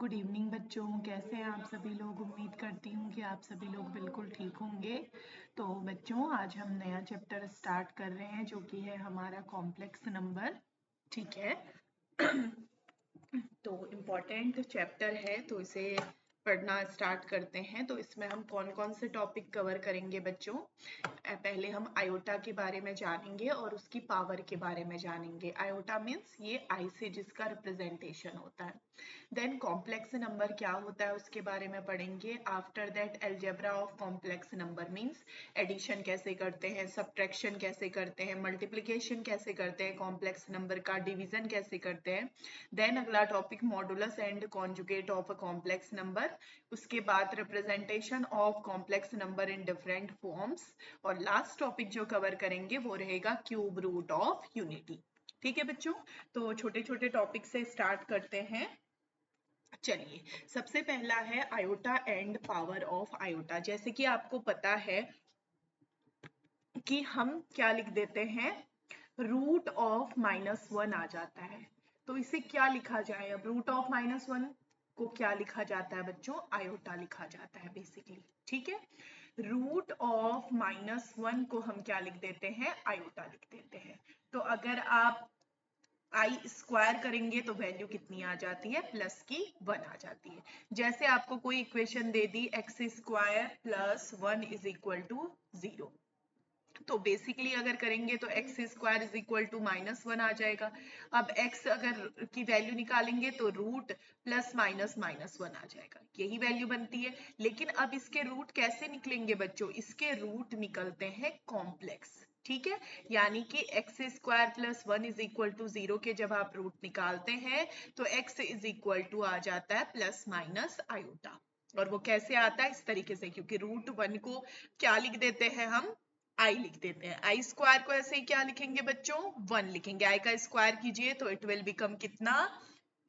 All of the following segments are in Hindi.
गुड इवनिंग बच्चों, कैसे हैं आप सभी लोग। उम्मीद करती हूँ कि आप सभी लोग बिल्कुल ठीक होंगे। तो बच्चों, आज हम नया चैप्टर स्टार्ट कर रहे हैं जो कि है हमारा कॉम्प्लेक्स नंबर। ठीक है। तो इम्पोर्टेंट चैप्टर है, तो इसे पढ़ना स्टार्ट करते हैं। तो इसमें हम कौन कौन से टॉपिक कवर करेंगे बच्चों। पहले हम आयोटा के बारे में जानेंगे और उसकी पावर के बारे में जानेंगे। आयोटा मीन्स ये आई से जिसका रिप्रेजेंटेशन होता है। देन कॉम्प्लेक्स नंबर क्या होता है उसके बारे में पढ़ेंगे। After that algebra of complex number means addition कैसे करते हैं, सब्ट्रैक्शन कैसे करते हैं, मल्टीप्लिकेशन कैसे करते हैं, कॉम्प्लेक्स नंबर का डिवीजन कैसे करते हैं। देन अगला topic modulus and conjugate of a complex number. उसके बाद representation of complex number in different forms. और लास्ट टॉपिक जो कवर करेंगे वो रहेगा क्यूब रूट ऑफ यूनिटी। ठीक है बच्चों, तो छोटे छोटे टॉपिक से स्टार्ट करते हैं। चलिए, सबसे पहला है iota and power of iota. जैसे कि आपको पता है कि हम क्या लिख देते हैं, रूट ऑफ -1 आ जाता है। तो इसे क्या लिखा जाए, अब रूट ऑफ -1 को क्या लिखा जाता है बच्चों, आयोटा लिखा जाता है बेसिकली। ठीक है, रूट ऑफ -1 को हम क्या लिख देते हैं, आयोटा लिख देते हैं। तो अगर आप आई स्क्वायर करेंगे तो वैल्यू कितनी आ जाती है, प्लस की 1 आ जाती है। जैसे आपको कोई इक्वेशन दे दी x square plus 1 is equal to 0, तो बेसिकली अगर करेंगे तो x square is equal to -1 आ जाएगा। अब एक्स अगर की वैल्यू निकालेंगे तो रूट प्लस माइनस -1 आ जाएगा, यही वैल्यू बनती है। लेकिन अब इसके रूट कैसे निकलेंगे बच्चों, इसके रूट निकलते हैं कॉम्प्लेक्स। ठीक है, यानी कि x square plus 1 is equal to 0 के जब आप रूट निकालते हैं तो एक्स इज इक्वल टू आ जाता है प्लस माइनस आयोटा। और वो कैसे आता है, इस तरीके से, क्योंकि रूट 1 को क्या लिख देते हैं हम, आई लिख देते हैं। आई स्क्वायर को ऐसे ही क्या लिखेंगे बच्चों, 1 लिखेंगे। आई का स्क्वायर कीजिए तो इट विल बिकम कितना,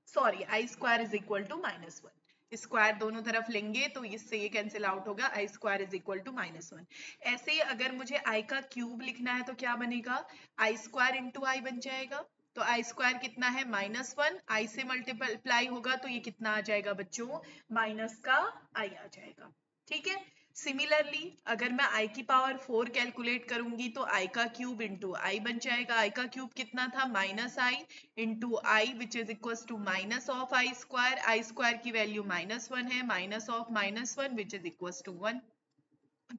sorry, i square is equal to -1। Square दोनों तरफ लेंगे तो इससे ये कैंसिल आउट होगा, i square is equal to -1। ऐसे ही अगर मुझे आई का क्यूब लिखना है तो क्या बनेगा, आई स्क्वायर इंटू आई बन जाएगा। तो आई स्क्वायर कितना है, -1, आई से मल्टीप्लाई होगा तो ये कितना आ जाएगा बच्चों, माइनस का आई आ जाएगा। ठीक है, सिमिलरली अगर मैं आई की पावर 4 कैलकुलेट करूंगी तो आई का क्यूब इंटू आई बन जाएगा। आई का क्यूब कितना था, -i into i which is equal to minus of i square. I square की वैल्यू -1 है, minus of -1 which is equal to 1।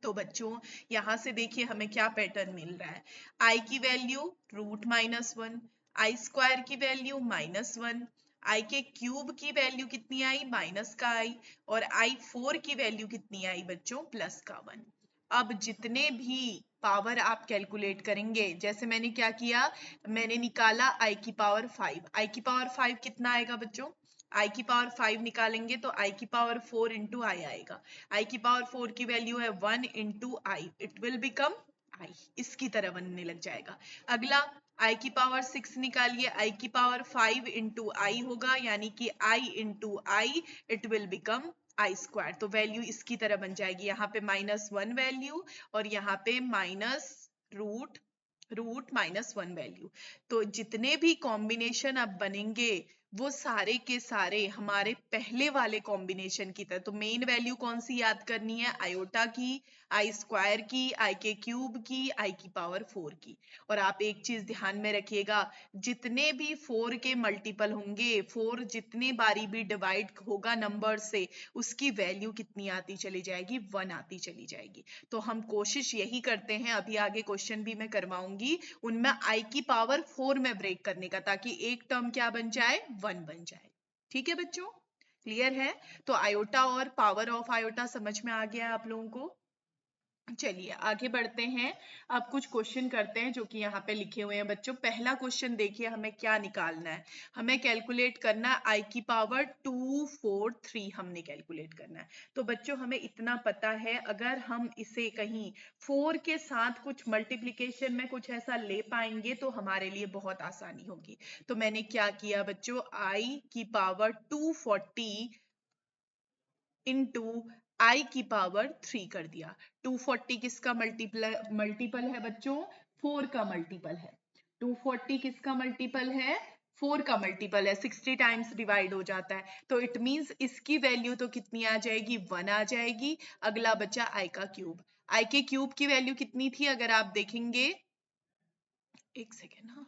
तो बच्चों यहाँ से देखिए हमें क्या पैटर्न मिल रहा है, आई की वैल्यू रूट -1, आई स्क्वायर की वैल्यू -1, आई के क्यूब की वैल्यू कितनी आई, माइनस का आई, और आई 4 की वैल्यू कितनी आई बच्चों, प्लस का 1। अब जितने भी पावर आप कैलकुलेट करेंगे, जैसे मैंने क्या किया, मैंने निकाला आई की पावर 5। आई की पावर 5 कितना आएगा बच्चों, आई की पावर 5 निकालेंगे तो आई की पावर 4 इंटू आई आएगा। आई की पावर 4 की वैल्यू है 1 into i, it will become आई, इसकी तरह बनने लग जाएगा। अगला आई की पावर 6 निकालिए, आई की पावर 5 इंटू आई होगा, यानी कि i into i, it will become i square. तो वैल्यू इसकी तरह बन जाएगी, यहाँ पे -1 वैल्यू और यहाँ पे माइनस रूट -1 वैल्यू। तो जितने भी कॉम्बिनेशन अब बनेंगे वो सारे के सारे हमारे पहले वाले कॉम्बिनेशन की तरह। तो मेन वैल्यू कौन सी याद करनी है, आयोटा की, आई स्क्वायर की, आई के क्यूब की, आई की पावर 4 की। और आप एक चीज ध्यान में रखिएगा, जितने भी 4 के मल्टीपल होंगे, 4 जितने बारी भी डिवाइड होगा नंबर से, उसकी वैल्यू कितनी आती चली जाएगी, 1 आती चली जाएगी। तो हम कोशिश यही करते हैं, अभी आगे क्वेश्चन भी मैं करवाऊंगी, उनमें आई की पावर 4 में ब्रेक करने का, ताकि एक टर्म क्या बन जाए, 1 बन जाए। ठीक है बच्चों, क्लियर है। तो आयोटा और पावर ऑफ आयोटा समझ में आ गया आप लोगों को। चलिए आगे बढ़ते हैं, अब कुछ क्वेश्चन करते हैं जो कि यहाँ पे लिखे हुए हैं बच्चों। पहला क्वेश्चन देखिए, हमें क्या निकालना है, हमें कैलकुलेट करना है आई की पावर 243, हमने कैलकुलेट करना है। तो बच्चों हमें इतना पता है, अगर हम इसे कहीं 4 के साथ कुछ मल्टीप्लीकेशन में कुछ ऐसा ले पाएंगे तो हमारे लिए बहुत आसानी होगी। तो मैंने क्या किया बच्चों, आई की पावर 240 इंटू आई की पावर 3 कर दिया। 240 किसका मल्टीपल है बच्चों, 4 का मल्टीपल है। 240 किसका मल्टीपल है, 4 का मल्टीपल है, 60 टाइम्स डिवाइड हो जाता है, तो इट मींस इसकी वैल्यू तो कितनी आ जाएगी, 1 आ जाएगी। अगला बचा आई का क्यूब। आई के क्यूब की वैल्यू कितनी थी अगर आप देखेंगे, एक सेकेंड, हाँ,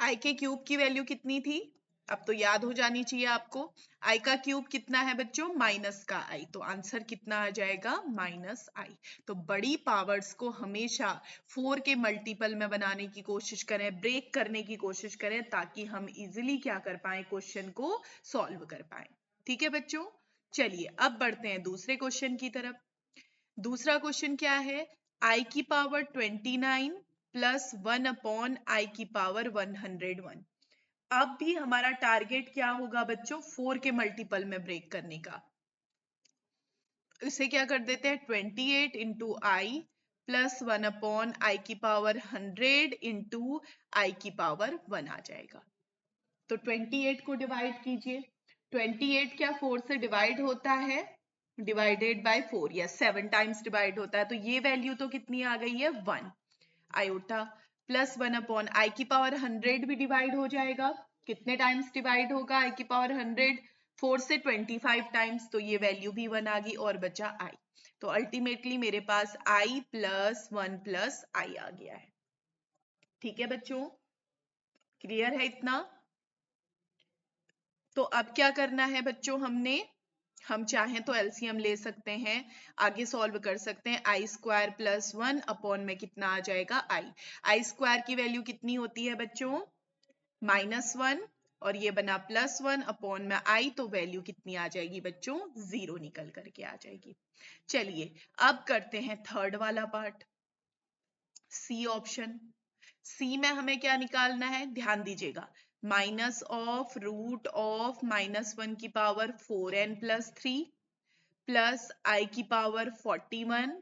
आई के क्यूब की वैल्यू कितनी थी, अब तो याद हो जानी चाहिए आपको। आई का क्यूब कितना है बच्चों, माइनस का आई, तो आंसर कितना आ जाएगा, माइनस आई। तो बड़ी पावर्स को हमेशा 4 के मल्टीपल में बनाने की कोशिश करें, ब्रेक करने की कोशिश करें, ताकि हम इजिली क्या कर पाए, क्वेश्चन को सॉल्व कर पाए। ठीक है बच्चों, चलिए अब बढ़ते हैं दूसरे क्वेश्चन की तरफ। दूसरा क्वेश्चन क्या है, आई की पावर 29 प्लस 1 अपॉन आई की पावर 101। अब भी हमारा टारगेट क्या होगा बच्चों, 4 के मल्टीपल में ब्रेक करने का। इसे क्या कर देते हैं, 28 into I plus 1 upon I की पावर 100 इंटू आई की पावर 1 आ जाएगा। तो 28 को डिवाइड कीजिए, 28 क्या 4 से डिवाइड होता है, divided by 4, yes 7 times divide होता है, तो ये वैल्यू तो कितनी आ गई है, 1 आयोटा, प्लस 1 अपॉन आई की पावर 100 भी डिवाइड हो जाएगा, कितने टाइम्स डिवाइड होगा आई की पावर 100, 4 से 25 टाइम्स, तो ये वैल्यू भी 1 आ गई और बचा आई। तो अल्टीमेटली मेरे पास आई प्लस 1 प्लस आई आ गया है। ठीक है बच्चों, क्लियर है इतना। तो अब क्या करना है बच्चों, हम चाहें तो एलसीएम ले सकते हैं, आगे सॉल्व कर सकते हैं। आई स्क्वायर प्लस 1 अपॉन में कितना आ जाएगा, आई स्क्वायर की वैल्यू कितनी होती है बच्चों, -1, और ये बना +1 अपॉन में आई, तो वैल्यू कितनी आ जाएगी बच्चों, 0 निकल करके आ जाएगी। चलिए अब करते हैं थर्ड वाला पार्ट, सी ऑप्शन। सी में हमें क्या निकालना है, ध्यान दीजिएगा, माइनस ऑफ रूट ऑफ -1 की पावर 4n प्लस 3 प्लस आई की पावर 41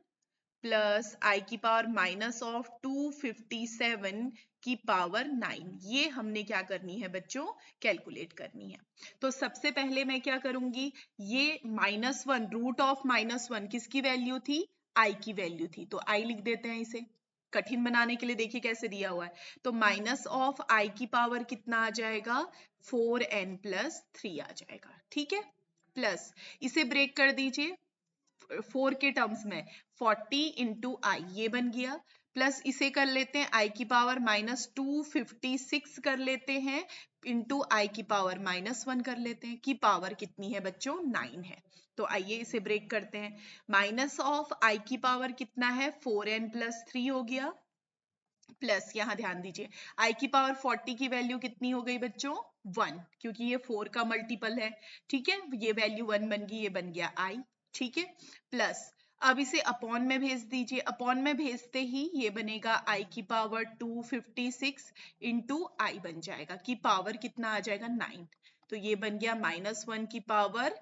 प्लस आई की पावर माइनस ऑफ 257 की पावर 9, ये हमने क्या करनी है बच्चों, कैलकुलेट करनी है। तो सबसे पहले मैं क्या करूंगी, ये -1 रूट ऑफ -1 किसकी वैल्यू थी, आई की वैल्यू थी, तो आई लिख देते हैं इसे, कठिन बनाने के लिए देखिए कैसे दिया हुआ है। तो माइनस ऑफ आई की पावर कितना आ जाएगा, 4n प्लस 3 आ जाएगा। ठीक है, प्लस इसे ब्रेक कर दीजिए 4 के टर्म्स में, 40 इंटू आई ये बन गया, प्लस इसे कर लेते हैं आई की पावर -256 कर लेते हैं, इंटू आई की पावर -1 कर लेते हैं, की पावर कितनी है बच्चों, 9 है। तो आइए इसे ब्रेक करते हैं, माइनस ऑफ आई की पावर कितना है, 4n प्लस 3 हो गया, प्लस यहाँ ध्यान दीजिए आई की पावर 40 की वैल्यू कितनी हो गई बच्चों, 1, क्योंकि ये 4 का मल्टीपल है। ठीक है, ये वैल्यू 1 बन गई, ये बन गया आई। ठीक है, प्लस अब इसे अपॉन में भेज दीजिए, अपॉन में भेजते ही ये बनेगा आई की पावर 256 इंटू आई बन जाएगा, की पावर कितना आ जाएगा, 9, तो ये बन गया -1 की पावर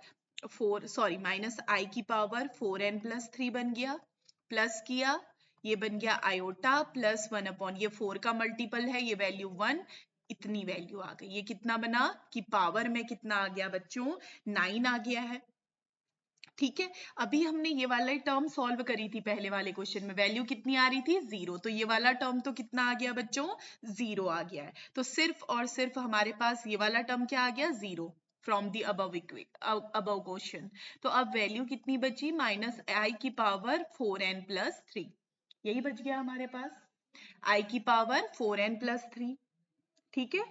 4, सॉरी माइनस आई की पावर 4n प्लस 3 बन गया, प्लस किया, ये बन गया आयोटा प्लस 1 अपॉन, ये 4 का मल्टीपल है, ये वैल्यू 1, इतनी वैल्यू आ गई। ये कितना बना, कि पावर में कितना आ गया बच्चों, 9 आ गया है। ठीक है, अभी हमने ये वाला टर्म सॉल्व करी थी पहले वाले क्वेश्चन में, वैल्यू कितनी आ रही थी, 0, तो ये वाला टर्म तो कितना आ गया बच्चों, 0 आ गया है। तो सिर्फ और सिर्फ हमारे पास ये वाला टर्म क्या आ गया, 0 फ्रॉम दी अबव क्वेश्चन। तो अब वैल्यू कितनी बची, माइनस आई की पावर 4n प्लस 3, यही बच गया हमारे पास, आई की पावर 4n प्लस 3। ठीक है,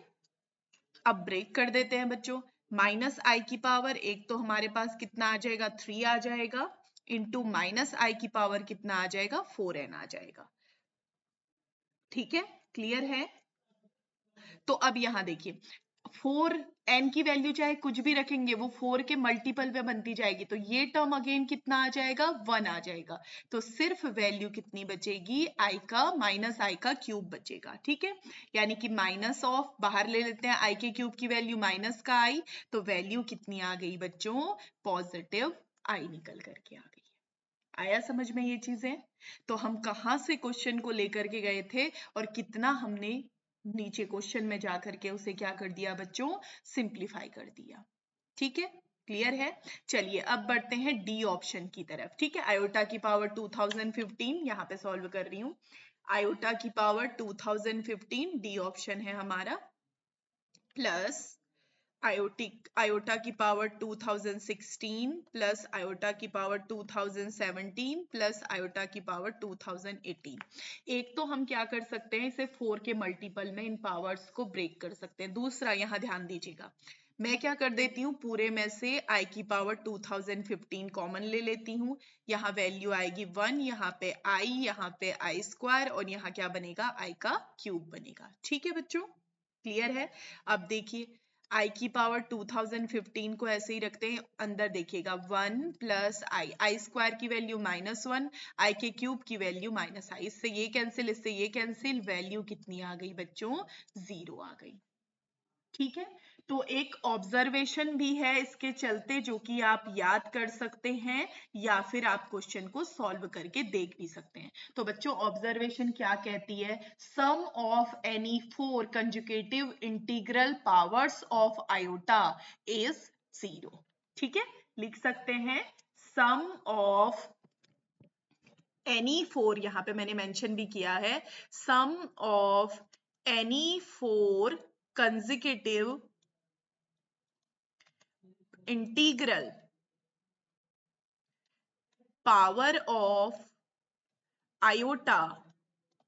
अब ब्रेक कर देते हैं बच्चों, माइनस आई की पावर, एक तो हमारे पास कितना आ जाएगा, 3 आ जाएगा, इंटू माइनस आई की पावर कितना आ जाएगा, 4n आ जाएगा। ठीक है, क्लियर है। तो अब यहां देखिए, 4n की वैल्यू चाहे कुछ भी रखेंगे, वो 4 के मल्टीपल पे बनती जाएगी, तो ये टर्म अगेन कितना आ जाएगा, 1 आ जाएगा। तो सिर्फ वैल्यू कितनी बचेगी, आई का माइनस आई का क्यूब बचेगा। ठीक है, यानी कि माइनस ऑफ, बाहर ले लेते हैं आई के क्यूब की वैल्यू माइनस का आई, तो वैल्यू कितनी आ गई बच्चों, पॉजिटिव आई निकल करके आ गई। आया समझ में ये चीजें। तो हम कहाँ से क्वेश्चन को लेकर के गए थे और कितना हमने नीचे क्वेश्चन में जाकर के उसे क्या कर दिया बच्चों, सिंप्लीफाई कर दिया। ठीक है, क्लियर है। चलिए अब बढ़ते हैं डी ऑप्शन की तरफ। ठीक है, आयोटा की पावर 2015 यहाँ पे सॉल्व कर रही हूँ, आयोटा की पावर 2015 डी ऑप्शन है हमारा। प्लस आयोटा की पावर 2016 प्लस आयोटा की पावर 2017 प्लस आयोटा की पावर 2018। एक तो हम क्या कर सकते हैं, इसे 4 के मल्टीपल में इन पावर्स को ब्रेक कर सकते हैं। दूसरा, यहाँ ध्यान दीजिएगा, मैं क्या कर देती हूँ, पूरे में से i की पावर 2015 कॉमन ले लेती हूँ। यहाँ वैल्यू आएगी 1, यहाँ पे i, यहाँ पे i स्क्वायर और यहाँ क्या बनेगा, i का क्यूब बनेगा। ठीक है बच्चों, क्लियर है। अब देखिए i की पावर 2015 को ऐसे ही रखते हैं, अंदर देखिएगा 1 प्लस आई स्क्वायर की वैल्यू -1, i के क्यूब की वैल्यू -i, इससे ये कैंसिल, इससे ये कैंसिल, वैल्यू कितनी आ गई बच्चों, 0 आ गई। ठीक है, तो एक ऑब्जर्वेशन भी है इसके चलते जो कि आप याद कर सकते हैं या फिर आप क्वेश्चन को सॉल्व करके देख भी सकते हैं। तो बच्चों ऑब्जर्वेशन क्या कहती है, sum of any 4 consecutive integral powers of iota is 0। ठीक है, लिख सकते हैं सम ऑफ एनी 4, यहां पे मैंने मेंशन भी किया है, sum of any 4 consecutive integral power of iota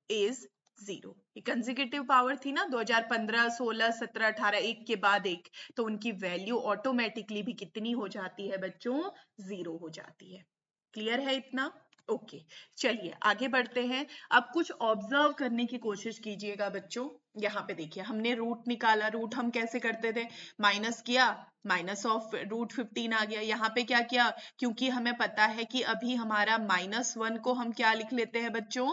is 0। ये कंसेक्यूटिव पावर थी ना, 2015, 16, 17, 18, एक के बाद एक, तो उनकी वैल्यू ऑटोमेटिकली भी कितनी हो जाती है बच्चों, 0 हो जाती है। क्लियर है इतना, ओके। चलिए आगे बढ़ते हैं। अब कुछ ऑब्जर्व करने की कोशिश कीजिएगा बच्चों। यहाँ पे देखिए हमने रूट निकाला, रूट हम कैसे करते थे, माइनस किया, माइनस ऑफ √15 आ गया। यहाँ पे क्या किया, क्योंकि हमें पता है कि अभी हमारा -1 को हम क्या लिख लेते हैं बच्चों,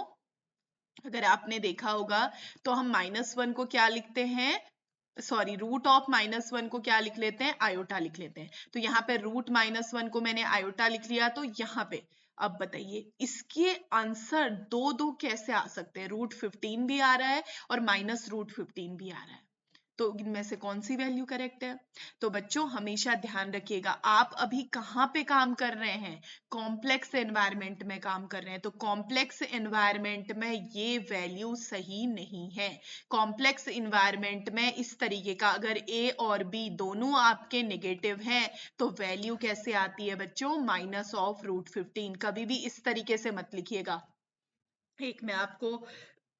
अगर आपने देखा होगा तो हम -1 को क्या लिखते हैं, सॉरी रूट ऑफ -1 को क्या लिख लेते हैं, आयोटा लिख लेते हैं। तो यहाँ पे रूट -1 को मैंने आयोटा लिख लिया, तो यहाँ पे अब बताइए इसके आंसर दो दो कैसे आ सकते हैं, √15 भी आ रहा है और -√15 भी आ रहा है, तो इनमें से कौन सी वैल्यू करेक्ट है। तो बच्चों हमेशा ध्यान रखिएगा, आप अभी कहाँ पे काम कर रहे हैं, कॉम्प्लेक्स एनवायरनमेंट में काम कर रहे हैं, तो कॉम्प्लेक्स एनवायरनमेंट में ये वैल्यू सही नहीं है। कॉम्प्लेक्स एनवायरनमेंट में इस तरीके का अगर a और b दोनों आपके नेगेटिव हैं तो वैल्यू कैसे आती है बच्चों, -√15। कभी भी इस तरीके से मत लिखिएगा। एक मैं आपको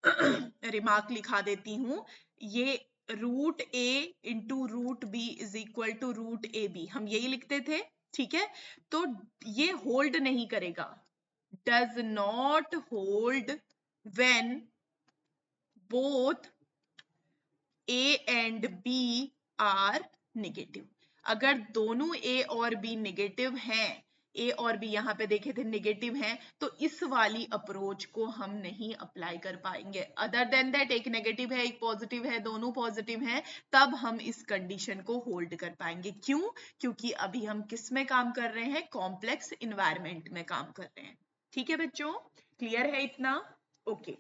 रिमार्क लिखा देती हूँ, ये √a into √b is equal to √ab, हम यही लिखते थे। ठीक है, तो ये होल्ड नहीं करेगा, does not hold when both a and b are negative. अगर दोनों a और b नेगेटिव हैं, ए और बी यहाँ पे देखे थे नेगेटिव हैं, तो इस वाली अप्रोच को हम नहीं अप्लाई कर पाएंगे। अदर देन दैट एक नेगेटिव है एक पॉजिटिव है, दोनों पॉजिटिव हैं, तब हम इस कंडीशन को होल्ड कर पाएंगे। क्यों, क्योंकि अभी हम किस में काम कर रहे हैं, कॉम्प्लेक्स इन्वायरमेंट में काम कर रहे हैं। ठीक है बच्चों, क्लियर है इतना, ओके।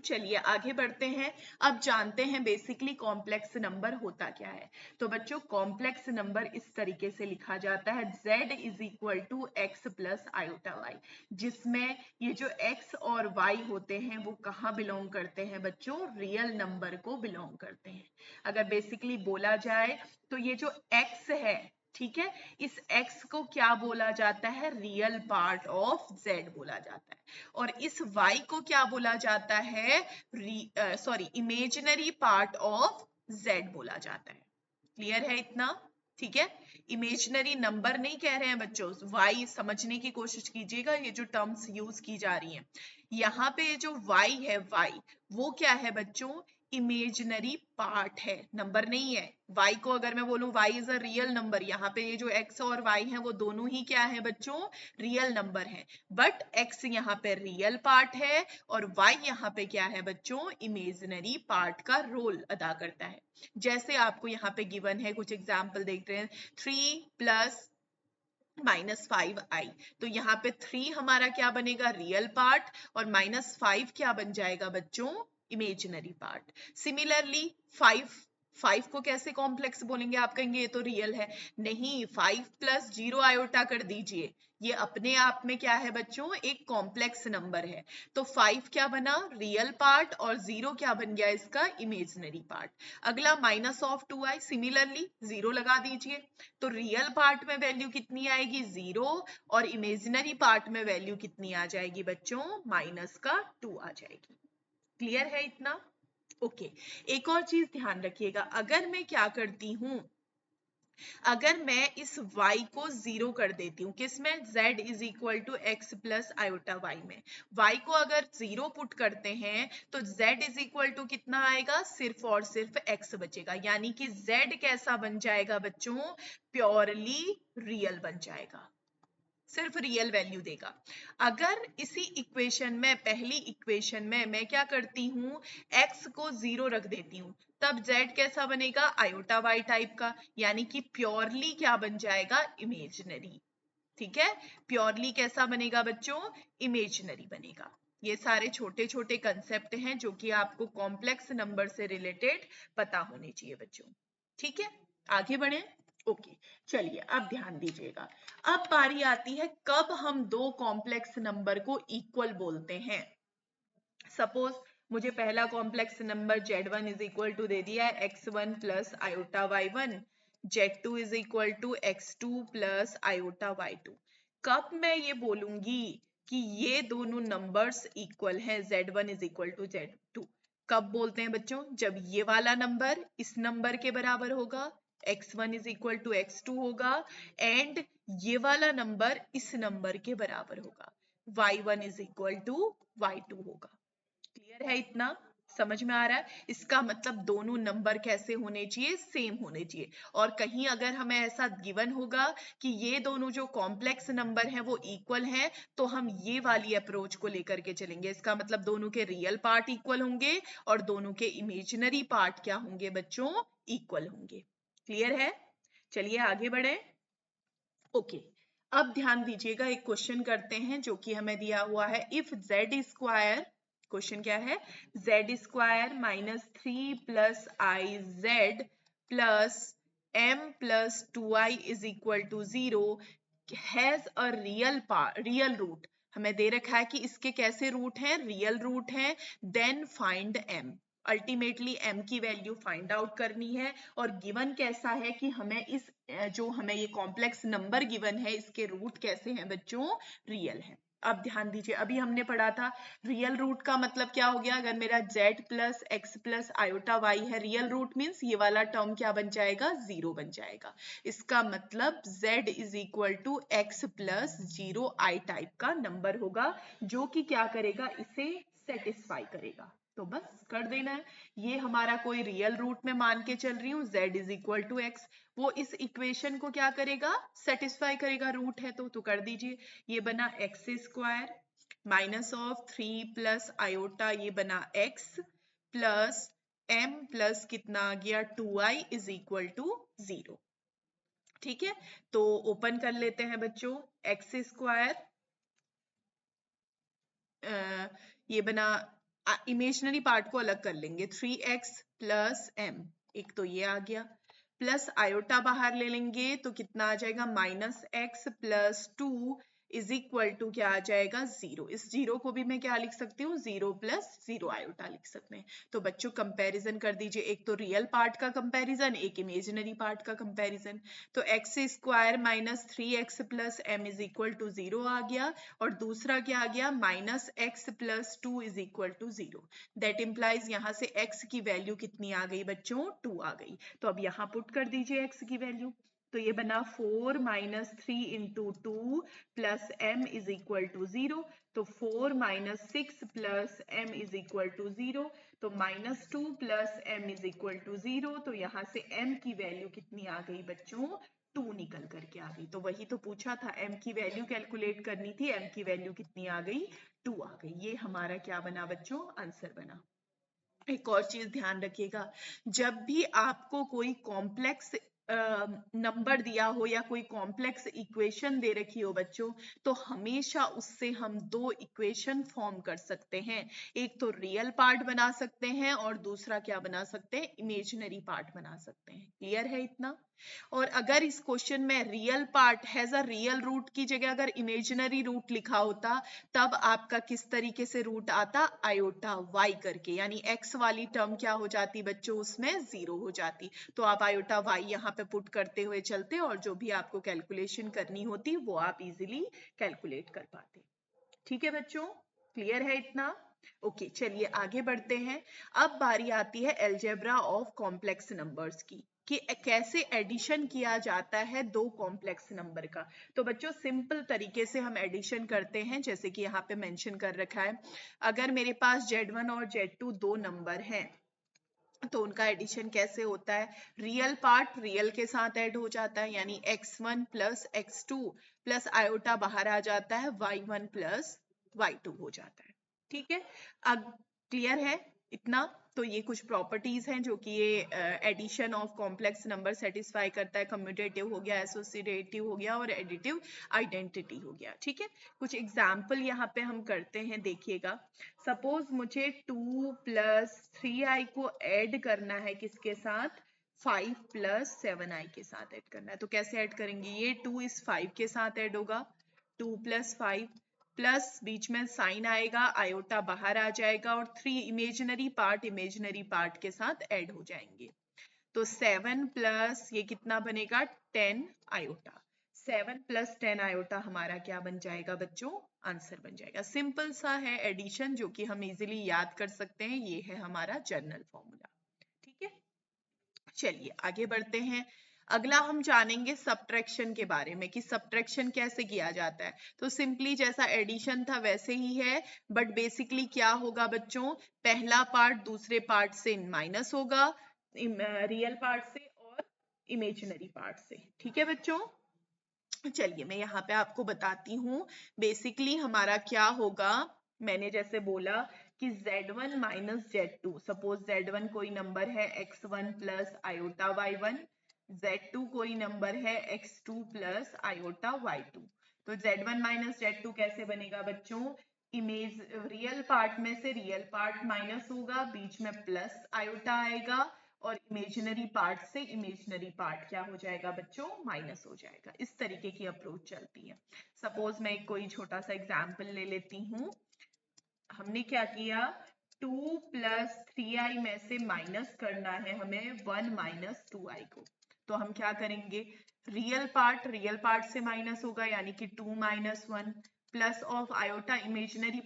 चलिए आगे बढ़ते हैं। अब जानते हैं बेसिकली कॉम्प्लेक्स नंबर होता क्या है। तो बच्चों कॉम्प्लेक्स नंबर इस तरीके से लिखा जाता है, z is equal to x plus iota y, जिसमें ये जो x और y होते हैं वो कहाँ बिलोंग करते हैं बच्चों, रियल नंबर को बिलोंग करते हैं। अगर बेसिकली बोला जाए तो ये जो x है, ठीक है, इस x को क्या बोला जाता है, रियल पार्ट ऑफ z बोला जाता है, और इस y को क्या बोला जाता है, sorry imaginary part of z बोला जाता है। क्लियर है इतना, ठीक है, इमेजिनरी नंबर नहीं कह रहे हैं बच्चों, y समझने की कोशिश कीजिएगा, ये जो टर्म्स यूज की जा रही हैं यहाँ पे, जो y है, y वो क्या है बच्चों, इमेजिनरी पार्ट है, नंबर नहीं है। y को अगर मैं बोलूं y is a real number, यहाँ पे ये जो x और y है वो दोनों ही क्या है बच्चों, रियल नंबर है, बट x यहाँ पे रियल पार्ट है और y यहाँ पे क्या है बच्चों, इमेजिनरी पार्ट का रोल अदा करता है। जैसे आपको यहाँ पे गिवन है, कुछ एग्जाम्पल देखते हैं, 3 प्लस -5i, तो यहाँ पे 3 हमारा क्या बनेगा, रियल पार्ट, और -5 क्या बन जाएगा बच्चों, इमेजिनरी पार्ट। सिमिलरली 5 5 को कैसे कॉम्प्लेक्स बोलेंगे? आप कहेंगे ये तो रियल है। नहीं, 5 प्लस 0 आयोटा कर दीजिए, ये अपने आप में क्या है बच्चों? एक कॉम्प्लेक्स नंबर है। तो 5 क्या बना? रियल पार्ट, और 0 क्या बन गया इसका? Imaginary part. अगला माइनस ऑफ 2i, सिमिलरली 0 लगा दीजिए। तो रियल पार्ट में वैल्यू कितनी आएगी? 0, और इमेजिनरी पार्ट में वैल्यू कितनी आ जाएगी बच्चों? माइनस का 2 आ जाएगी। क्लियर है इतना? ओके। एक और चीज ध्यान रखिएगा, अगर मैं क्या करती हूं, अगर मैं इस y को 0 कर देती हूँ, किसमें? z is equal to x plus iota y में। y को अगर 0 पुट करते हैं तो z इज इक्वल टू कितना आएगा? सिर्फ और सिर्फ x बचेगा, यानी कि z कैसा बन जाएगा बच्चों? प्योरली रियल बन जाएगा, सिर्फ रियल वैल्यू देगा। अगर इसी इक्वेशन में, पहली इक्वेशन में मैं क्या करती हूँ, x को 0 रख देती हूँ, तब z कैसा बनेगा? आयोटा y टाइप का, यानी कि प्योरली क्या बन जाएगा? इमेजिनरी। ठीक है, प्योरली कैसा बनेगा बच्चों? इमेजिनरी बनेगा। ये सारे छोटे छोटे कंसेप्ट हैं जो कि आपको कॉम्प्लेक्स नंबर से रिलेटेड पता होने चाहिए बच्चों। ठीक है, आगे बढ़े। ओके, चलिए अब ध्यान दीजिएगा। अब बारी आती है कब हम दो कॉम्प्लेक्स नंबर को इक्वल बोलते हैं। सपोज मुझे पहला complex number z1 is equal to दे दिया है x1 plus iota y1, z2 is equal to x2 plus iota y2। कब मैं ये बोलूंगी कि ये दोनों नंबर्स इक्वल हैं, z1 is equal to z2? कब बोलते हैं बच्चों? जब ये वाला नंबर इस नंबर के बराबर होगा, x1 is equal to x2 होगा, एंड ये वाला नंबर इस नंबर के बराबर होगा, y1 is equal to y2 होगा। क्लियर है इतना? समझ में आ रहा है? इसका मतलब दोनों नंबर कैसे होने चाहिए? सेम होने चाहिए। और कहीं अगर हमें ऐसा गिवन होगा कि ये दोनों जो कॉम्प्लेक्स नंबर हैं वो इक्वल हैं, तो हम ये वाली अप्रोच को लेकर के चलेंगे। इसका मतलब दोनों के रियल पार्ट इक्वल होंगे और दोनों के इमेजिनरी पार्ट क्या होंगे बच्चों? इक्वल होंगे। क्लियर है? चलिए आगे बढ़े। ओके, अब ध्यान दीजिएगा, एक क्वेश्चन करते हैं जो कि हमें दिया हुआ है। इफ z स्क्वायर, क्वेश्चन क्या है? z square minus 3 plus i z plus m plus 2i is equal to 0 has a real root. हमें दे रखा है कि इसके कैसे रूट हैं? रियल रूट हैं। Then find m, ultimately m की वैल्यू फाइंड आउट करनी है। और गिवन कैसा है कि हमें इस जो हमें ये कॉम्प्लेक्स नंबर गिवन है इसके रूट कैसे हैं बच्चों? रियल है। अब ध्यान दीजिए, अभी हमने पढ़ा था रियल रूट का मतलब क्या हो गया? अगर मेरा z plus x plus iota y है, रियल रूट मीन्स ये वाला टर्म क्या बन जाएगा? 0 बन जाएगा। इसका मतलब z is equal to x plus 0 i type का नंबर होगा, जो कि क्या करेगा? इसे सेटिस्फाई करेगा। तो बस कर देना है। ये हमारा कोई रियल रूट में मान के चल रही हूँ z is equal to x, वो इस इक्वेशन को क्या करेगा? सेटिस्फाई करेगा, रूट है तो कर दीजिए। ये बना x square minus of 3 plus iota, ये बना x प्लस m प्लस कितना आ गया? 2i is equal to 0। ठीक है, तो ओपन कर लेते हैं बच्चों। एक्स स्क्वायर, ये बना, इमेजिनरी पार्ट को अलग कर लेंगे, 3x प्लस m, एक तो ये आ गया, प्लस आयोटा बाहर ले लेंगे तो कितना आ जाएगा? Minus x plus 2 is equal to क्या आ जाएगा? 0। इस 0 को भी मैं क्या लिख सकती हूँ? 0 प्लस 0 आयोटा लिख सकते हैं। तो बच्चों कंपैरिजन कर दीजिए, एक तो रियल पार्ट का कंपैरिजन, एक इमेजिनरी पार्ट का कंपैरिजन। तो x square minus 3x plus m is equal to 0 आ गया, और दूसरा क्या आ गया? Minus x plus 2 is equal to 0। That implies यहाँ से x की वैल्यू कितनी आ गई बच्चों? 2 आ गई। तो अब यहाँ पुट कर दीजिए x की वैल्यू, तो ये बना 4 minus 3 into 2 plus m is equal to 0। तो 4 minus 6 plus m is equal to 0, तो minus 2 plus m is equal to 0। तो यहाँ से m की वैल्यू कितनी आ गई बच्चों? 2 निकल करके आ गई। तो वही तो पूछा था, m की वैल्यू कैलकुलेट करनी थी, m की वैल्यू कितनी आ गई? 2 आ गई। ये हमारा क्या बना बच्चों? आंसर बना। एक और चीज ध्यान रखिएगा, जब भी आपको कोई कॉम्प्लेक्स नंबर दिया हो या कोई कॉम्प्लेक्स इक्वेशन दे रखी हो बच्चों, तो हमेशा उससे हम दो इक्वेशन फॉर्म कर सकते हैं। एक तो रियल पार्ट बना सकते हैं और दूसरा क्या बना सकते हैं, इमेजिनरी पार्ट बना सकते हैं। क्लियर है इतना? और अगर इस क्वेश्चन में real part has a real root की जगह अगर इमेजिनरी रूट लिखा होता, तब आपका किस तरीके से रूट आता, आयोटा वाई करके, यानी एक्स वाली टर्म क्या हो जाती बच्चों, उसमें 0 हो जाती। तो आप आयोटा वाई यहाँ पे पुट करते हुए चलते और जो भी आपको कैलकुलेशन करनी होती वो आप इजीली कैलकुलेट कर पाते। ठीक है बच्चों, क्लियर है इतना? ओके, चलिए आगे बढ़ते हैं। अब बारी आती है अलजेब्रा ऑफ कॉम्प्लेक्स नंबर्स की, कि कैसे एडिशन किया जाता है दो कॉम्प्लेक्स नंबर का। तो बच्चों सिंपल तरीके से हम एडिशन करते हैं, जैसे कि यहाँ पे मेंशन कर रखा है। अगर मेरे पास Z1 और Z2 दो नंबर हैं, तो उनका एडिशन कैसे होता है, रियल पार्ट रियल के साथ ऐड हो जाता है, यानी x1 plus x2 plus iota बाहर आ जाता है, y1 प्लस y2 हो जाता है। ठीक है, अब क्लियर है इतना? तो ये कुछ प्रॉपर्टीज हैं जो कि ये addition of complex number satisfy करता है। कम्यूटेटिव हो गया, एसोसिएटिव हो गया और एडिटिव आइडेंटिटी हो गया। ठीक है, कुछ एग्जाम्पल यहाँ पे हम करते हैं, देखिएगा। सपोज मुझे 2 प्लस 3i को ऐड करना है, किसके साथ, 5 प्लस 7i के साथ ऐड करना है। तो कैसे ऐड करेंगे, ये 2 इस 5 के साथ ऐड होगा, 2 प्लस 5 प्लस बीच में साइन आएगा, आयोटा बाहर आ जाएगा और 3 इमेजिनरी पार्ट के साथ ऐड हो जाएंगे। तो 7 प्लस ये कितना बनेगा, 10 आयोटा। 7 प्लस 10 आयोटा हमारा क्या बन जाएगा बच्चों, आंसर बन जाएगा। सिंपल सा है एडिशन, जो कि हम इजीली याद कर सकते हैं। ये है हमारा जनरल फॉर्मूला। ठीक है, चलिए आगे बढ़ते हैं। अगला हम जानेंगे सब्ट्रैक्शन के बारे में, कि सब्ट्रैक्शन कैसे किया जाता है। तो सिंपली जैसा एडिशन था वैसे ही है, बट बेसिकली क्या होगा बच्चों, पहला पार्ट दूसरे पार्ट से माइनस होगा, रियल पार्ट से और इमेजिनरी पार्ट से। ठीक है बच्चों, चलिए मैं यहाँ पे आपको बताती हूँ। बेसिकली हमारा क्या होगा, मैंने जैसे बोला कि Z1 minus Z2, suppose Z1 कोई नंबर है x1 plus iota y1, Z2 कोई नंबर है x2 प्लस आयोटा y2। तो Z1 माइनस Z2 कैसे बनेगा बच्चों, इमेज रियल पार्ट में से रियल पार्ट माइनस होगा, बीच में प्लस आयोटा आएगा और इमेजिनरी पार्ट से इमेजिनरी पार्ट क्या हो जाएगा बच्चों, माइनस हो जाएगा। इस तरीके की अप्रोच चलती है। सपोज मैं कोई छोटा सा एग्जांपल ले लेती हूँ। हमने क्या किया, 2 प्लस 3i में से माइनस करना है हमें 1 माइनस 2i को। तो हम क्या करेंगे, रियल पार्ट से माइनस होगा, यानी कि 2 minus 1 plus of iota imaginary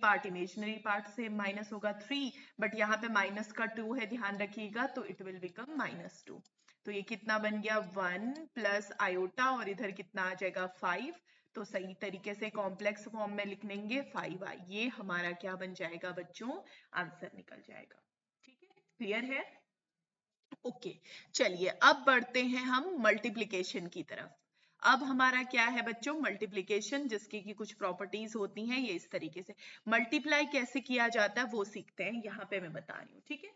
part से माइनस होगा 3, बट यहाँ पे माइनस का 2 है, ध्यान रखिएगा, तो इट विल बिकम -2। तो ये कितना बन गया, 1 प्लस आयोटा और इधर कितना आ जाएगा 5। तो सही तरीके से कॉम्प्लेक्स फॉर्म में लिख लेंगे 5i, ये हमारा क्या बन जाएगा बच्चों, आंसर निकल जाएगा। ठीक है, क्लियर है? ओके, चलिए अब बढ़ते हैं हम मल्टीप्लिकेशन की तरफ। अब हमारा क्या है बच्चों, मल्टीप्लिकेशन, जिसकी की कुछ प्रॉपर्टीज होती हैं। ये इस तरीके से मल्टीप्लाई कैसे किया जाता है वो सीखते हैं, यहाँ पे मैं बता रही हूँ। ठीक है,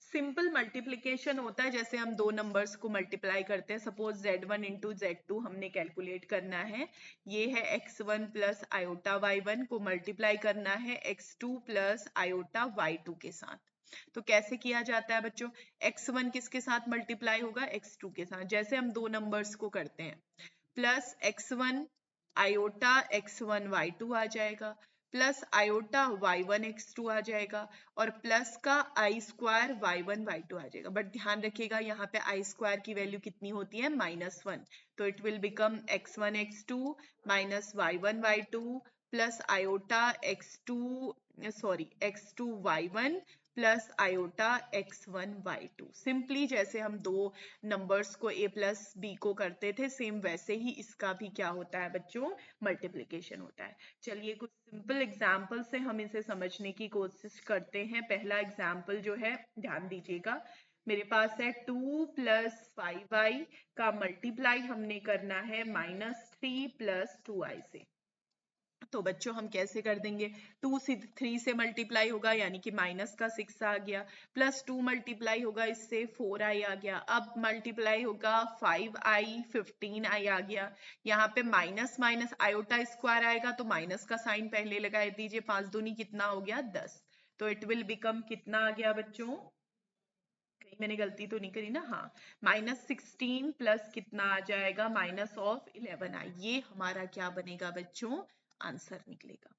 सिंपल मल्टीप्लिकेशन होता है, जैसे हम दो नंबर्स को मल्टीप्लाई करते हैं। सपोज Z1 इंटू Z2 हमने कैलकुलेट करना है। ये है x1 प्लस आयोटा y1 को मल्टीप्लाई करना है x2 प्लस आयोटा y2 के साथ। तो कैसे किया जाता है बच्चों, x1 किसके साथ मल्टीप्लाई होगा, x2 के साथ। जैसे हम दो नंबर्स को करते हैं, plus x1 iota x1 y2 आ जाएगा, प्लस आयोटा y1 x2 आ जाएगा, और प्लस का आई स्क्वायर y1 y2 आ जाएगा। बट ध्यान रखिएगा यहाँ पे आई स्क्वायर की वैल्यू कितनी होती है, -1। तो it will become x1 x2 minus y1 y2 plus iota x2 y1 plus iota x1 y2। Simply जैसे हम दो नंबर्स को a प्लस b को करते थे, सेम वैसे ही इसका भी क्या होता है बच्चों, मल्टीप्लिकेशन होता है। चलिए कुछ सिंपल एग्जांपल से हम इसे समझने की कोशिश करते हैं। पहला एग्जांपल जो है, ध्यान दीजिएगा, मेरे पास है 2 प्लस 5i का मल्टीप्लाई हमने करना है -3 प्लस 2i से। तो बच्चों हम कैसे कर देंगे, 2 से 3 से मल्टीप्लाई होगा यानी कि माइनस का 6 आ गया, प्लस 2 मल्टीप्लाई होगा इससे 4i आ गया, अब मल्टीप्लाई होगा 5i 15i आ गया, यहाँ पे माइनस माइनस आयोटा स्क्वायर आएगा तो माइनस का साइन पहले लगा दीजिए, 5 दूनी कितना हो गया 10, तो इट विल बिकम कितना आ गया बच्चों, कहीं मैंने गलती तो नहीं करी ना, हाँ -16 प्लस कितना आ जाएगा -11i, ये हमारा क्या बनेगा बच्चों, आंसर निकलेगा।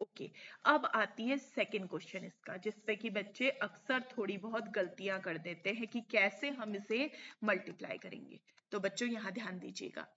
ओके अब आती है सेकंड क्वेश्चन इसका, जिसपे कि बच्चे अक्सर थोड़ी बहुत गलतियां कर देते हैं कि कैसे हम इसे मल्टीप्लाई करेंगे। तो बच्चों यहाँ ध्यान दीजिएगा,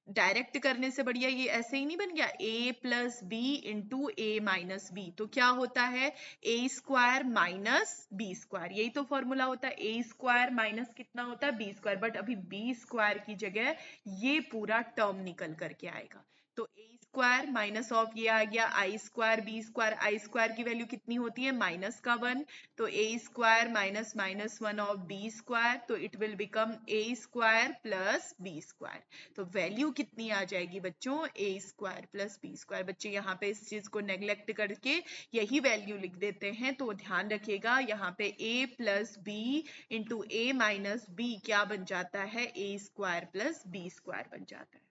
डायरेक्ट करने से बढ़िया ये ऐसे ही नहीं बन गया, a plus b into a minus b, तो क्या होता है a square minus b square, यही तो फॉर्मूला होता है, a स्क्वायर माइनस कितना होता है बी स्क्वायर, बट अभी बी स्क्वायर की जगह ये पूरा टर्म निकल करके आएगा, तो a स्क्वायर माइनस ऑफ ये आ गया i square b square, i square की वैल्यू कितनी होती है माइनस का 1, तो a square minus minus 1 of b square, तो it will become a square plus b square, तो वैल्यू कितनी आ जाएगी बच्चों a square plus b square. बच्चे यहाँ पे इस चीज को नेग्लेक्ट करके यही वैल्यू लिख देते हैं, तो ध्यान रखिएगा यहाँ पे a plus b into a minus b क्या बन जाता है a square plus b square बन जाता है।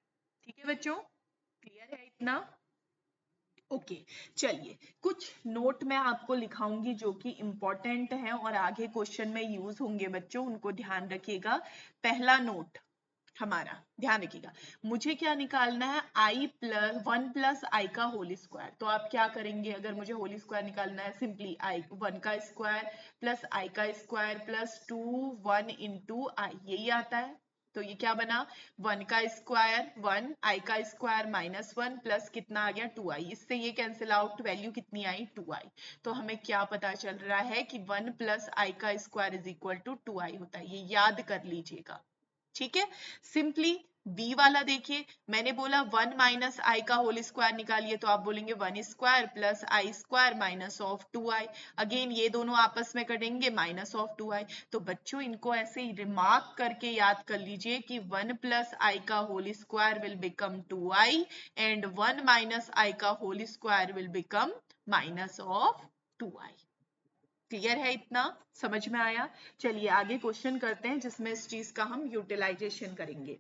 ठीक है बच्चों, क्लियर है इतना? ओके चलिए कुछ नोट मैं आपको लिखाऊंगी जो कि इंपॉर्टेंट है और आगे क्वेश्चन में यूज होंगे बच्चों, उनको ध्यान रखिएगा। पहला नोट हमारा ध्यान रखिएगा, मुझे क्या निकालना है आई प्लस 1 प्लस आई का होल स्क्वायर, तो आप क्या करेंगे अगर मुझे होल स्क्वायर निकालना है, सिंपली आई 1 का स्क्वायर प्लस आई का स्क्वायर प्लस 2 1 इंटू आई, यही आता है, तो ये क्या बना 1 का स्क्वायर 1 आई का स्क्वायर माइनस 1 प्लस कितना आ गया 2i, इससे ये कैंसिल आउट, वैल्यू कितनी आई 2i, तो हमें क्या पता चल रहा है कि 1 प्लस आई का square is equal to 2i होता है, ये याद कर लीजिएगा। ठीक है, सिंपली बी वाला देखिए, मैंने बोला 1 माइनस आई का होल स्क्वायर निकालिए, तो आप बोलेंगे 1 square plus I square minus of 2i, again ये दोनों आपस में कटेंगे माइनस ऑफ 2i, तो बच्चों इनको ऐसे ही रिमार्क करके याद कर लीजिए कि 1 प्लस आई का whole square will become 2i and 1 minus i का whole square will become minus of 2i। Clear है इतना, समझ में आया? चलिए आगे क्वेश्चन करते हैं जिसमें इस चीज का हम यूटिलाइजेशन करेंगे।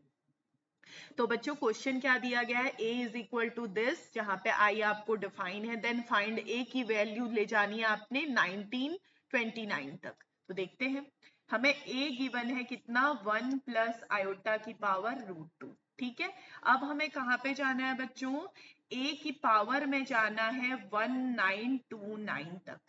तो बच्चों क्वेश्चन क्या दिया गया है, a is equal to this, जहां पे i आपको डिफाइन है, देन फाइंड a की वैल्यू ले जानी है आपने 1929 तक। तो देखते हैं, हमें a गिवन है कितना 1 प्लस आयोटा की पावर √2, ठीक है। अब हमें कहाँ पे जाना है बच्चों, a की पावर में जाना है 1929 तक,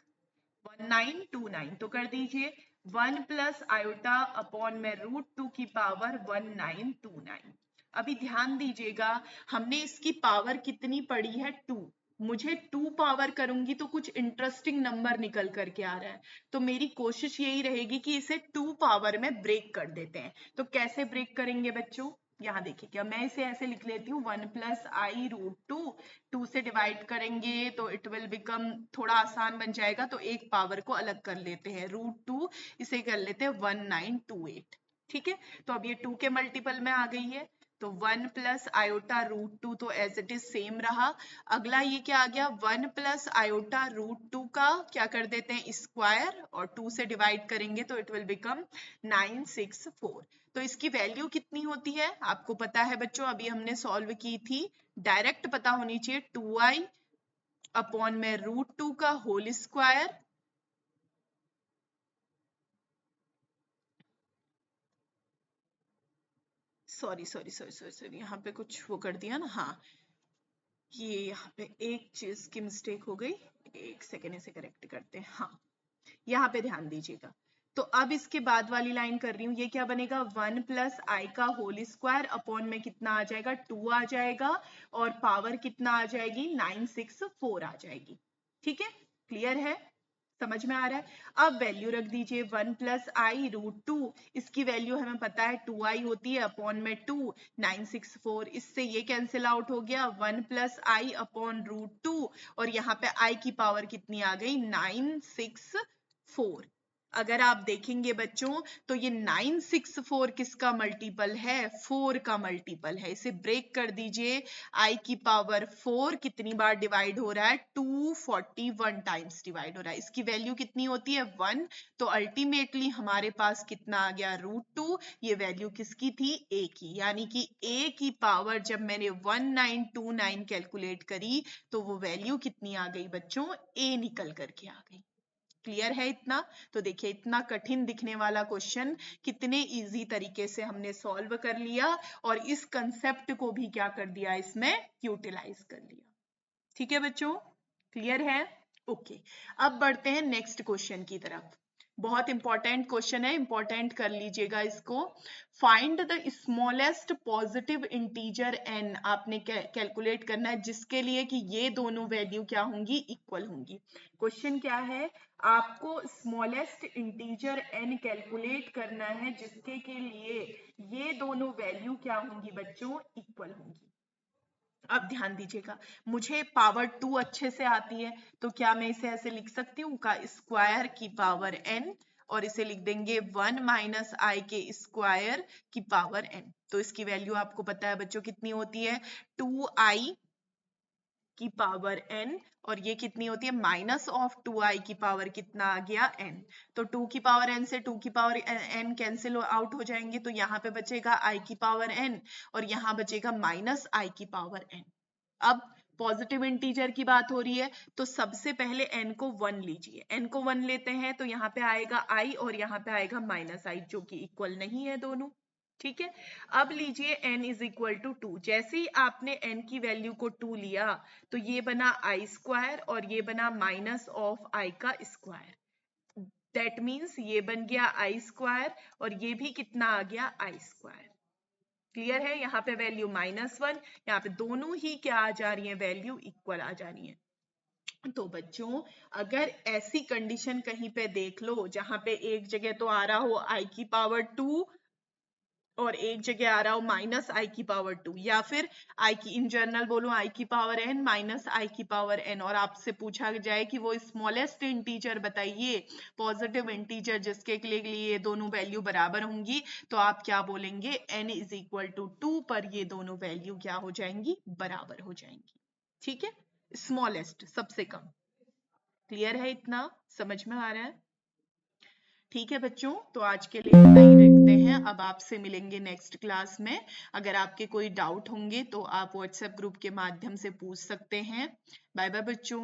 1929, तो कर दीजिए 1 प्लस आयोटा अपॉन में √2 की पावर 1929। अभी ध्यान दीजिएगा, हमने इसकी पावर कितनी पड़ी है 2, मुझे 2 पावर करूंगी तो कुछ इंटरेस्टिंग नंबर निकल करके आ रहा है, तो मेरी कोशिश यही रहेगी कि इसे 2 पावर में ब्रेक कर देते हैं। तो कैसे ब्रेक करेंगे बच्चों, यहाँ देखिए, क्या मैं इसे ऐसे लिख लेती हूँ 1 प्लस आई √2, 2 से डिवाइड करेंगे तो इट विल बिकम, थोड़ा आसान बन जाएगा तो एक पावर को अलग कर लेते हैं, √2 इसे कर लेते हैं 1928, ठीक है। तो अब ये 2 के मल्टीपल में आ गई है, तो 1 प्लस आयोटा √2 तो एज इट इज सेम रहा। अगला ये क्या आ गया, 1 प्लस आयोटा √2 का क्या कर देते हैं स्क्वायर और 2 से डिवाइड करेंगे तो इट विल बिकम 964। तो इसकी वैल्यू कितनी होती है आपको पता है बच्चों, अभी हमने सॉल्व की थी, डायरेक्ट पता होनी चाहिए 2i अपॉन में √2 का होल स्क्वायर, सॉरी यहाँ पे कुछ वो कर दिया ना, हाँ ये यहाँ पे एक चीज की मिस्टेक हो गई, एक सेकेंड इसे करेक्ट करते हैं। हाँ यहाँ पे ध्यान दीजिएगा, तो अब इसके बाद वाली लाइन कर रही हूँ, ये क्या बनेगा 1 प्लस आई का होल स्क्वायर अपॉन में कितना आ जाएगा 2 आ जाएगा, और पावर कितना आ जाएगी 964 आ जाएगी। ठीक है, क्लियर है, समझ में आ रहा है। अब वैल्यू रख दीजिए 1 प्लस आई √2, इसकी वैल्यू हमें पता है 2i होती है, अपॉन में 2 964, इससे ये कैंसिल आउट हो गया 1 प्लस आई अपॉन √2, और यहाँ पे i की पावर कितनी आ गई 964, अगर आप देखेंगे बच्चों तो ये 964 किसका मल्टीपल है, 4 का मल्टीपल है। इसे ब्रेक कर दीजिए, i की पावर 4 कितनी बार डिवाइड हो रहा है, 241 टाइम्स डिवाइड हो रहा है। इसकी वैल्यू कितनी होती है, 1। तो अल्टीमेटली हमारे पास कितना आ गया, √2। ये वैल्यू किसकी थी, a की, यानी कि a की पावर जब मैंने 1929 कैलकुलेट करी तो वो वैल्यू कितनी आ गई बच्चों, a निकल करके आ गई। क्लियर है इतना? तो देखिए इतना कठिन दिखने वाला क्वेश्चन कितने इजी तरीके से हमने सॉल्व कर लिया और इस कंसेप्ट को भी क्या कर दिया, इसमें यूटिलाइज कर लिया। ठीक है बच्चों, क्लियर है? ओके, अब बढ़ते हैं नेक्स्ट क्वेश्चन की तरफ। बहुत इंपॉर्टेंट क्वेश्चन है, इंपॉर्टेंट कर लीजिएगा इसको। Find the smallest positive integer n, आपने कैलकुलेट करना है जिसके लिए कि ये दोनों वैल्यू क्या होंगी, इक्वल होंगी। क्वेश्चन क्या है, आपको स्मॉलेस्ट इंटीजर n कैलकुलेट करना है जिसके के लिए ये दोनों वैल्यू क्या होंगी बच्चों, इक्वल होंगी। अब ध्यान दीजिएगा, मुझे पावर 2 अच्छे से आती है, तो क्या मैं इसे ऐसे लिख सकती हूँ, का स्क्वायर की पावर n, और इसे लिख देंगे 1 माइनस आई के स्क्वायर की पावर n। तो इसकी वैल्यू आपको पता है बच्चों कितनी होती है, 2i की पावर n, और ये कितनी होती है, माइनस ऑफ 2i की पावर कितना आ गया, n। तो 2 की पावर n से 2 की पावर n कैंसिल आउट हो जाएंगे, तो यहाँ पे बचेगा i की पावर n और यहाँ बचेगा माइनस i की पावर n। अब पॉजिटिव इंटीजर की बात हो रही है, तो सबसे पहले n को 1 लीजिए, n को 1 लेते हैं तो यहाँ पे आएगा i और यहाँ पे आएगा माइनस i, जो कि इक्वल नहीं है दोनों। ठीक है, अब लीजिए n इज इक्वल टू 2। जैसे ही आपने n की वैल्यू को 2 लिया तो ये बना i स्क्वायर और ये बना माइनस ऑफ i का स्क्वायर। दैट मीन्स ये बन गया i स्क्वायर और ये भी कितना आ गया, i स्क्वायर। क्लियर है? यहाँ पे वैल्यू -1, यहाँ पे दोनों ही क्या आ जा रही है, वैल्यू इक्वल आ जा रही है। तो बच्चों अगर ऐसी कंडीशन कहीं पे देख लो जहां पे एक जगह तो आ रहा हो i की पावर 2 और एक जगह आ रहा हो माइनस आई की पावर 2, या फिर आई की इन जनरल बोलो आई की पावर n माइनस आई की पावर n, और आपसे पूछा जाए कि वो स्मॉलेस्ट इंटीजर बताइए, पॉजिटिव इंटीजर जिसके लिए ये दोनों वैल्यू बराबर होंगी, तो आप क्या बोलेंगे, n इज इक्वल टू 2 पर ये दोनों वैल्यू क्या हो जाएंगी, बराबर हो जाएंगी। ठीक है, स्मॉलेस्ट सबसे कम। क्लियर है इतना, समझ में आ रहा है? ठीक है बच्चों, तो आज के लिए इतना ही रखते हैं, अब आपसे मिलेंगे नेक्स्ट क्लास में। अगर आपके कोई डाउट होंगे तो आप व्हाट्सएप ग्रुप के माध्यम से पूछ सकते हैं। बाय बाय बच्चों।